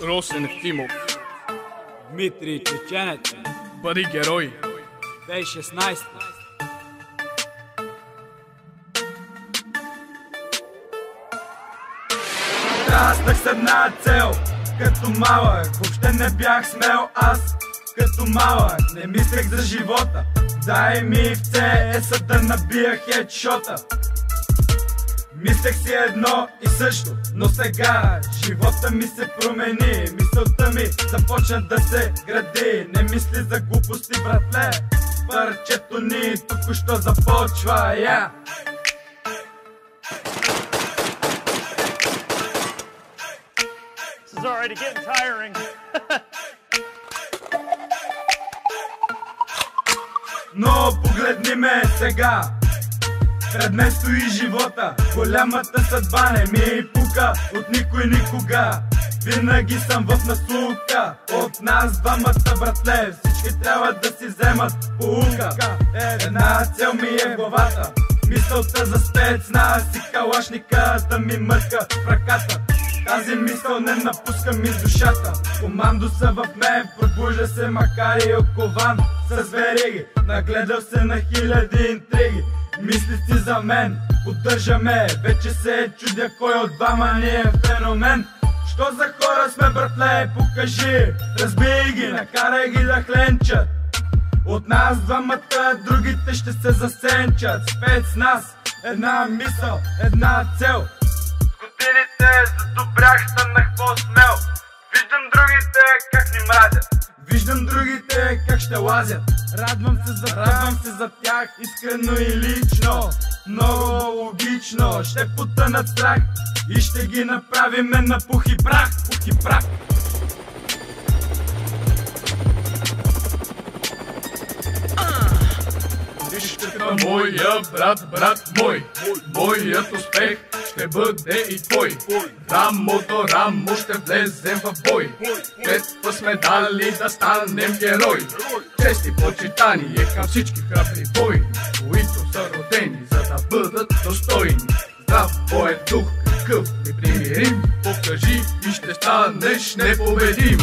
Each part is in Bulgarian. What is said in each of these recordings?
Росен Ефимов. Дмитрий Чеченец. Бъди герой. 2016. Раснах с една цел, като малък, въобще не бях смел аз. Като малък, не мислех за живота. Дай ми в CS да набия хедшота. Мислех си едно и също, но сега живота ми се промени. Мисълта ми започна да се гради. Не мисли за глупости, братле. Парчето ни току-що започва, yeah. This is already getting tiring. Но погледни ме сега. Пред мен стои живота. Голямата съдба не ми пука от никой никога. Винаги съм в наслука. От нас двамата, братле, всички трябва да си вземат поука. Една цел ми е в главата. Мисълта за спецназ и калашника да ми мърка в ръката. Тази мисъл не напуска ми душата. Командо са в мен, пробужда се макар и окован с вериги. Нагледал се на хиляди интриги. Мисли си за мен, поддържаме. Вече се чудя кой от двама ни е феномен. Що за хора сме, братле, покажи. Разбий ги, накарай ги да хленчат. От нас двамата другите ще се засенчат. Спецназ, една мисъл, една цел. Годините задобрях, станах по-смел. Виждам другите как ни мразят. Виждам другите как ще лазят. Радвам се за тях, искрено и лично. Много логично, ще потънат страх и ще ги направиме на пух и прах. Пух и прах. Вижте моя брат мой. Моят успех ще бъде и твой. Рамо до рамо ще влезем в бой. Клетва сме дали да станем герой. Чест и почитание към всички храбри воини, които са родени за да бъдат достойни. Здрав боен дух, какъв непримирим. Покажи и ще станеш непобедим.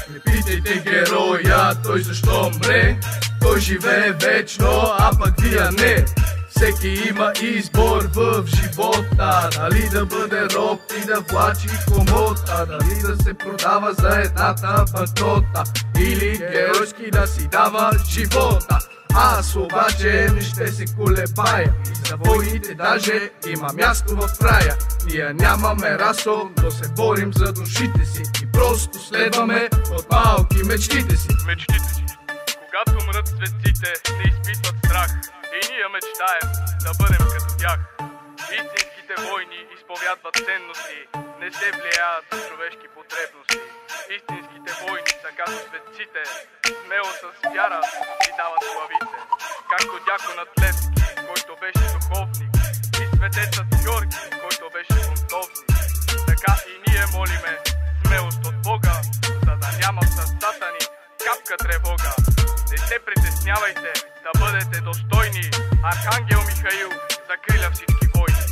Не питайте героя, той защо мре. Той живее вечно, а пък вие не. Всеки има избор в живота. Дали да бъде роб и да влачи комота, дали да се продава за едната банкнота, или геройски да си дава живота. Аз обаче не ще се колебая. И за войните даже има място в рая. Ние нямаме расо, но се борим за душите си и просто следваме от малки мечтите си. Мечтите си. Когато мрат светците, не изпитват страх. И ние мечтаем да бъдем като тях. Истинските войни изповядват ценности, не се влияят от човешки потребности. Истинските войни са като светците, смело с вяра си дават главите. Както дяконът Левски, който беше духовник, и светецът Георги, който беше бунтовник. Така и ние молиме смелост от Бога, за да няма в сърцата ни капка тревога. Не се притеснявайте да бъдете достойни. Архангел Михаил закриля всички войни.